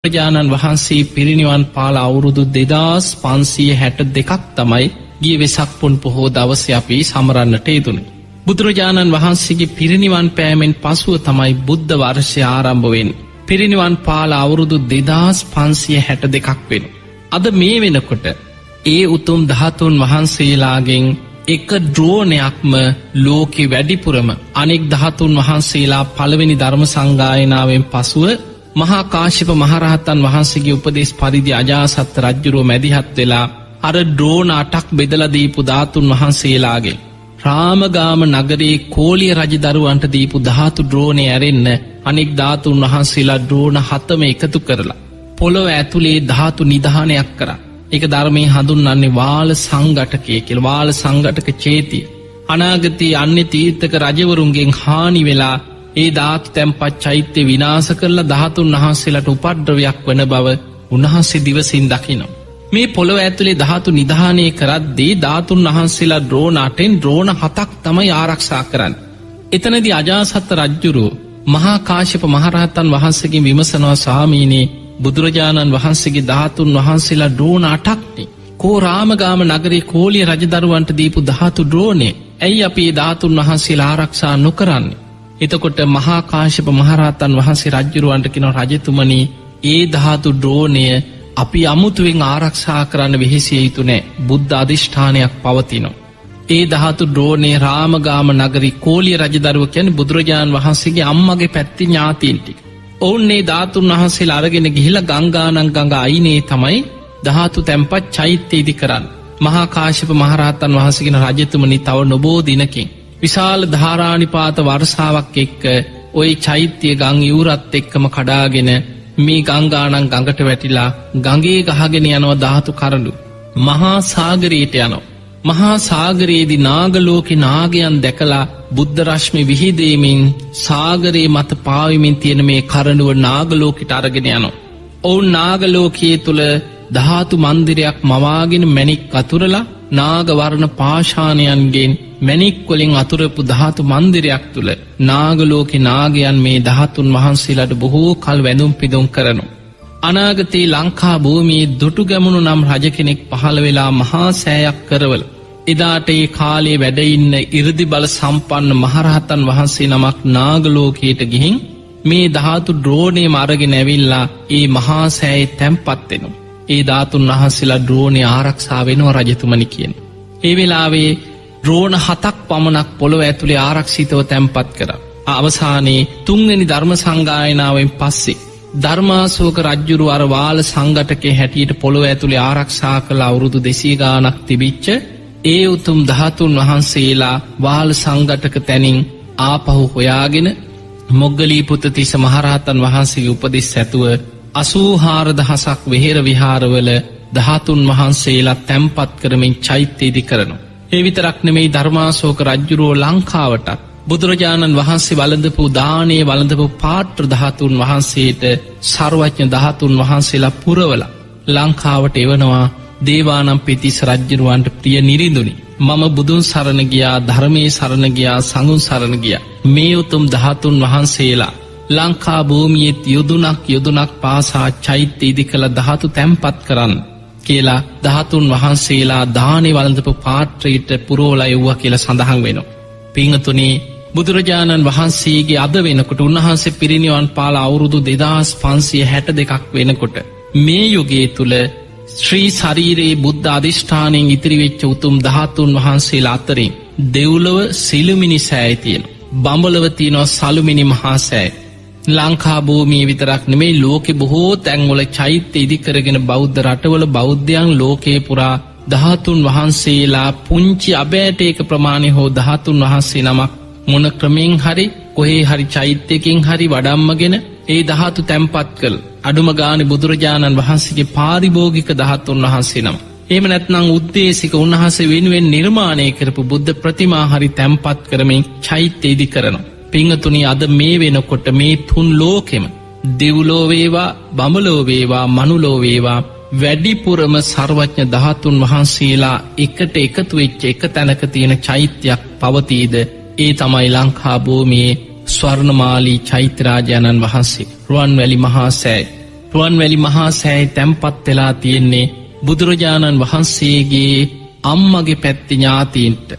බුදුරජාණන් වහන්සේ පිරිනිවන් පාල අවුරුදු 2562ක් තමයි ගිය වෙසක් පුන් පොහෝ දවසේ අපි සමරන්නට යෙදුනේ. බුදුරජාණන් වහන්සේගේ පිරිනිවන් පෑමෙන් පසුව තමයි බුද්ධ වර්ෂය ආරම්භ වෙන්නේ. පිරිනිවන් පාල අවුරුදු 2562ක් වෙනවා. අද මේ වෙනකොට ඒ උතුම් ධාතුන් වහන්සේලාගෙන් එක ද්‍රෝණයක්ම ලෝකෙ වැඩිපුරම අනෙක් ධාතුන් වහන්සේලා පළවෙනි ධර්ම සංගායනාවෙන් පසුව මහා කාශ්‍යප මහරහතන් වහන්සේගේ උපදේශ පරිදි අජාසත් රජුරෝ මැදිහත් වෙලා අර ද්‍රෝණ 8ක් බෙදලා දීපු ධාතුන් වහන්සේලාගේ රාමගාම නගරේ කෝලිය රජදරුවන්ට දීපු ධාතු ද්‍රෝණේ ඇරෙන්න අනෙක් ධාතුන් වහන්සේලා ද්‍රෝණ 7ම එකතු කරලා පොළොව ඇතුලේ ධාතු නිධානයක් කරා. ඒක ධර්මයේ හඳුන්වන්නේ වාල සංඝටකය කියලා. වාල සංඝටක චේතිය. අනාගතයේ අන්‍ය තීර්ථක රජවරුන්ගෙන් හානි වෙලා ඒ ධාතු තැන්පත් චෛත්‍ය විනාශ කරලා ධාතුන් වහන්සේලාට උපද්‍රවයක් වන බව උන්වහන්සේ දිවසින් දකිනවා. මේ පොළොව ඇතුලේ ධාතු නිධානය කරද්දී ධාතුන් වහන්සේලා ද්‍රෝණ 8න් ද්‍රෝණ 7ක් තමයි ආරක්ෂා කරන්නේ. එතනදී අජාසත් රජුරෝ මහා කාශ්‍යප මහරහතන් වහන්සේගෙන් විමසනවා, ස්වාමීනි බුදුරජාණන් වහන්සේගේ ධාතුන් වහන්සේලා ද්‍රෝණ 8ක්නේ. කෝ රාමගාම නගරේ කෝලිය රජදරුවන්ට දීපු ධාතු ද්‍රෝණේ ඇයි අපි ඒ ධාතුන් වහන්සේලා ආරක්ෂා නොකරන්නේ? එතකොට මහා කාශ්‍යප මහරහතන් වහන්සේ රජුරවන්ට කියනවා, රජතුමනි ඒ ධාතු ද්‍රෝණය අපි අමුතුවෙන් ආරක්ෂා කරන්න වෙහෙසිය යුතු නෑ. බුද්ධ අධිෂ්ඨානයක් පවතිනවා. ඒ ධාතු ද්‍රෝණේ රාමගාම නගරී කෝලිය රජදරුව කියන්නේ බුදුරජාණන් වහන්සේගේ අම්මගේ පැත්තේ ඥාතීන් ටික. ඔවුන් මේ ධාතුන් වහන්සේලා අරගෙන ගිහිලා ගංගානම් ගඟ අයිනේ තමයි ධාතු තැන්පත් චෛත්‍ය ඉදි කරන්නේ. මහා කාශ්‍යප මහරහතන් වහන්සේ කියන, රජතුමනි තව නොබෝ දිනකින් විශාල ධාරානිපාත වර්ෂාවක් එක්ක ওই චෛත්‍ය ගං යූරත් එක්කම කඩාගෙන මේ ගංගානම් ගඟට වැටිලා ගඟේ ගහගෙන යනවා ධාතු කරඬු. මහා සාගරයට යනවා. මහා සාගරයේදී නාගලෝකේ නාගයන් දැකලා බුද්ධ රශ්මි විහිදීමෙන් සාගරයේ මත පාවෙමින් තියෙන මේ කරඬුව නාගලෝකෙට අරගෙන යනවා. ඔවුන් නාගලෝකයේ තුල ධාතු මන්දිරයක් මවාගෙන මණික් අතුරලා නාග වර්ණ පාෂාණයන්ගෙන් මණික් වලින් අතුරපු ධාතු මන්දිරයක් තුල නාගලෝකේ නාගයන් මේ ධාතුන් වහන්සේලාට බොහෝ කල් වැඳුම් පිදුම් කරනවා. අනාගතේ ලංකා භූමියේ දුටුගැමුණු නම් රජ කෙනෙක් පහළ වෙලා මහා සෑයක් කරවල එදාට ඒ කාලේ වැඩ ඉන්න 이르දි බල සම්පන්න මහරහතන් වහන්සේ නමක් නාගලෝකයට ගිහින් මේ ධාතු ද්‍රෝණේම අරගෙන ඇවිල්ලා ඒ මහා සෑයේ තැන්පත් වෙනවා. ඒ ධාතුන් වහන්සේලා ද්‍රෝණේ ආරක්ෂා වෙනවා රජතුමනි කියන. ඒ වෙලාවේ ද්‍රෝණ 7ක් පමණක් පොළොව ඇතුලේ ආරක්ෂිතව තැන්පත් කරා. අවසානයේ තුන්වෙනි ධර්ම සංගායනාවෙන් පස්සේ ධර්මාශෝක රජුරු අර වාල සංඝටකේ හැටියට පොළොව ඇතුලේ ආරක්ෂා කළ අවුරුදු 200 ගාණක් තිබිච්ච ඒ උතුම් ධාතුන් වහන්සේලා වාල සංඝටක තැනින් ආපහු හොයාගෙන මොග්ගලීපුත්ත තිස්ස මහරහතන් වහන්සේගේ උපදෙස් ඇතුව 84000ක් වෙහෙර විහාරවල ධාතුන් වහන්සේලා තැන්පත් කරමින් චෛත්‍ය ඉදි කරනවා. ඒ විතරක් නෙමෙයි, ධර්මාශෝක රජුරෝ ලංකාවට බුදුරජාණන් වහන්සේ වළඳපු දානේ වළඳපු පාත්‍ර ධාතුන් වහන්සේට සර්වඥ ධාතුන් වහන්සේලා පුරවලා ලංකාවට එවනවා. දේවානම්පියතිස්ස රජුරවන්ට ප්‍රිය නිරිඳුනි, මම බුදුන් සරණ ගියා, ධර්මයේ සරණ ගියා, සංඝුන් සරණ ගියා. මේ උතුම් ධාතුන් වහන්සේලා ලංකා භූමියේ යොදුනක් පාසා චෛත්‍ය ඉදි කළ ධාතු තැන්පත් කරන්න කියලා ධාතුන් වහන්සේලා දානේ වළඳපු පාත්‍රයට පුරවලා එව්වා කියලා සඳහන් වෙනවා. පින්තුනි, බුදුරජාණන් වහන්සේගේ අද වෙනකොට උන්වහන්සේ පිරිනිවන් පාල අවුරුදු 2562ක් වෙනකොට මේ යුගයේ තුල ශ්‍රී ශරීරයේ බුද්ධ අධිෂ්ඨානයෙන් ඉතිරි වෙච්ච උතුම් ධාතුන් වහන්සේලා අතරින් දෙව්ලොව සිළුමිණි සෑය තියෙනවා. බඹලව තියෙනවා සලුමිණි මහා සෑය. ලංකා භූමියේ විතරක් නෙමෙයි, ලෝකේ බොහෝ තැන්වල චෛත්‍ය ඉදි කරගෙන බෞද්ධ රටවල බෞද්ධයන් ලෝකේ පුරා ධාතුන් වහන්සේලා පුංචි අබෑටයක ප්‍රමාණය හෝ ධාතුන් වහන්සේ නමක් මොන ක්‍රමෙන් හරි කොහේ හරි චෛත්‍යකින් හරි වඩම්මගෙන ඒ ධාතු තැන්පත් කළ අඩුම ගානේ බුදුරජාණන් වහන්සේගේ පාරිභෝගික ධාතුන් වහන්සේ නම. එහෙම නැත්නම් උද්දේශික උන්වහන්සේ වෙනුවෙන් නිර්මාණය කරපු බුද්ධ ප්‍රතිමා හරි තැන්පත් කරමින් චෛත්‍ය ඉදි කරනවා. පින්තුනි, අද මේ වෙනකොට මේ තුන් ලෝකෙම දෙව්ලෝ වේවා, බඹලෝ වේවා, මනුලෝ වේවා වැඩිපුරම සර්වඥ ධාතුන් වහන්සේලා එකට එකතු වෙච්ච එක තැනක තියෙන චෛත්‍යයක් පවතීද? ඒ තමයි ලංකා භූමියේ ස්වර්ණමාලී චෛත්‍ය රාජානන් වහන්සේ රුවන්වැලි මහා සෑය. රුවන්වැලි මහා සෑය තැන්පත් වෙලා තියෙන්නේ බුදුරජාණන් වහන්සේගේ අම්මගේ පැත්ති ඥාතීන්ට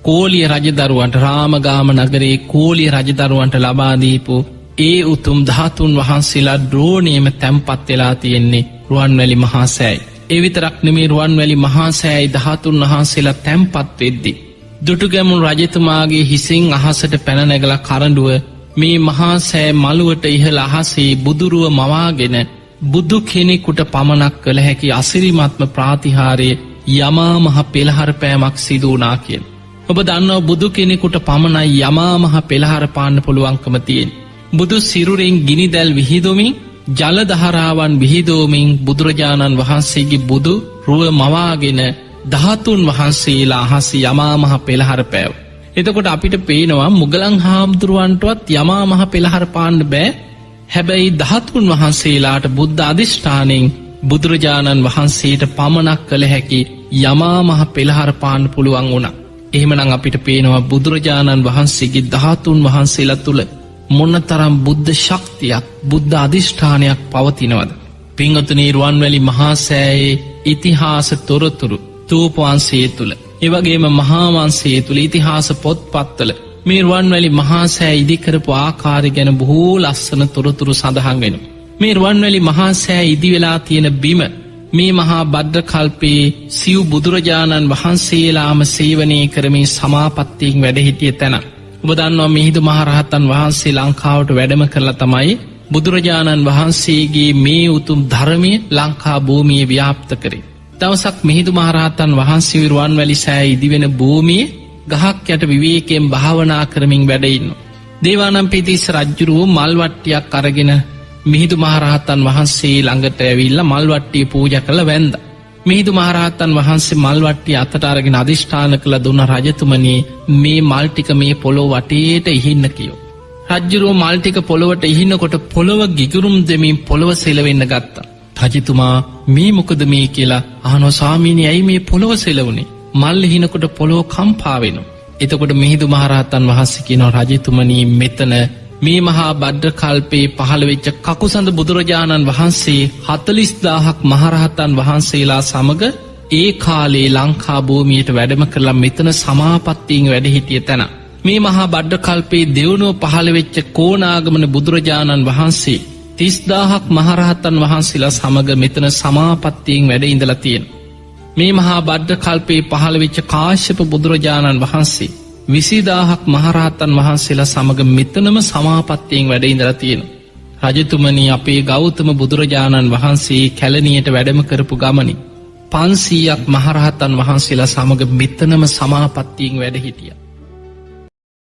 කෝලිය රජදරුවන්ට රාමගාම නගරේ කෝලිය රජදරුවන්ට ලබාදීපු ඒ උතුම් ධාතුන් වහන්සේලා ද්‍රෝණයම තැන්පත් වෙලා තියෙන්නේ රුවන්වැලි මහා සෑයි. ඒ විතරක් නෙමේ රුවන්වැලි මහා සෑයි ධාතුන් වහන්සේලා තැන්පත් වෙද්දී දුටුගැමුණු රජතුමාගේ හිසින් අහසට පැන නැගලා කරඬුව මේ මහා සෑ මළුවට ඉහළ අහසේ බුදුරුව මවාගෙන බුදු කෙනෙකුට පමණක් කළ හැකි අසිරිමත්ම ප්‍රාතිහාරයේ යමා මහ පෙළහර පෑමක් සිදු වුණා කියන. ඔබ දන්නවා බුදු කෙනෙකුට පමණයි යමා මහ පෙළහර පාන්න පුළුවන්කම තියෙන. බුදු සිරුරෙන් ගිනිදැල් විහිදුමින් ජල දහරාවන් විහිදෝමින් බුදුරජාණන් වහන්සේගේ බුදු රුව මවාගෙන ධාතුන් වහන්සේලා අහස යමා මහ පෙළහර පෑව. එතකොට අපිට පේනවා මුගලන් හාමුදුරුවන්ටවත් යමා මහ පෙළහර පාන්න බෑ. හැබැයි ධාතුන් වහන්සේලාට බුද්ධ අධිෂ්ඨානයෙන් බුදුරජාණන් වහන්සේට පමණක් කළ හැකි යමා මහ පෙළහර පාන්න පුළුවන් වුණා. එහෙමනම් අපිට පේනවා බුදුරජාණන් වහන්සේගේ ධාතුන් වහන්සේලා තුළ මොනතරම් බුද්ධ ශක්තියක් බුද්ධ අධිෂ්ඨානයක් පවතිනවද. පිංගතුනී රුවන්වැලි මහා සෑයේ ඉතිහාස තොරතුරු තූපවංශය තුළ එවගේම මහාවංශය තුළ ඉතිහාස පොත්පත්වල මේ රුවන්වැලි මහා සෑ ඉදිකරපු ආකාරය ගැන බොහෝ ලස්සන තොරතුරු සඳහන් වෙන. මේ රුවන්වැලි මහා සෑ ඉදිවෙලා තියෙන බිම මේ මහා බද්ද කල්පයේ සිව් බුදුරජාණන් වහන්සේලාම සේවනය කරමින් සමාපත්තියෙන් වැඩහිටිය තැන. ඔබ දන්නවා මිහිඳු මහරහතන් වහන්සේ ලංකාවට වැඩම කරලා තමයි බුදුරජාණන් වහන්සේගේ මේ උතුම් ධර්මය ලංකා භූමියේ ව්‍යාප්ත කරේ. දවසක් මිහිඳු මහරහතන් වහන්සේ රුවන්වැලි සෑය ඉදිවෙන භූමියේ ගහක් යට විවේකයෙන් භාවනා කරමින් වැඩඉන්න. දේවානම්පියතිස්ස රජ්ජුරුවෝ මල්වට්ටියක් අරගෙන මිහිඳු මහරහතන් වහන්සේ ළඟට ඇවිල්ලා මල්වට්ටිය පූජා කළ වැන්ද. මිහිඳු මහරහතන් වහන්සේ මල්වට්ටිය අතට අරගෙන අධිෂ්ඨාන කළ දුන්න රජතුමනි මේ මල් ටික මේ පොළොව වටේට ඉහින්න කියෝ. රජ්ජුරුවෝ මල් ටික පොළොවට ඉහින්නකොට පොළොව ගිගුරුම් දෙමින් පොළොව සෙලවෙන්න ගත්තා. රජතුමා මේ මොකද මේ කියලා අහනවා ස්වාමීනි ඇයි මේ පොළොව සෙලවුනේ? මල් හිනකොට පොළොව කම්පා වෙනවා. එතකොට මිහිඳු මහරහතන් වහන්සේ කියනවා රජතුමනි මෙතන මේ මහා බද්ද කල්පේ පහළ වෙච්ච කකුසඳ බුදුරජාණන් වහන්සේ 40000ක් මහරහතන් වහන්සේලා සමග ඒ කාලේ ලංකා භූමියට වැඩම කරලා මෙතන සමාපත්තියෙන් වැඩ හිටිය තැන. මේ මහා බද්ද කල්පේ දෙවනුව පහළ වෙච්ච කෝණාගමන බුදුරජාණන් වහන්සේ 30000ක් මහරහතන් වහන්සේලා සමග මෙතන සමාපත්තියෙන් වැඩ ඉඳලා තියෙන. මේ මහා බද්ද කල්පේ පහළ වෙච්ච කාශ්‍යප බුදුරජාණන් වහන්සේ 20000ක් මහරහතන් වහන්සේලා සමග මෙතනම සමාපත්තියෙන් වැඩ ඉඳලා තියෙන. රජතුමනි අපේ ගෞතම බුදුරජාණන් වහන්සේ කැලණියට වැඩම කරපු ගමනේ 500ක් මහරහතන් වහන්සේලා සමග මෙතනම සමාපත්තියෙන් වැඩ හිටියා.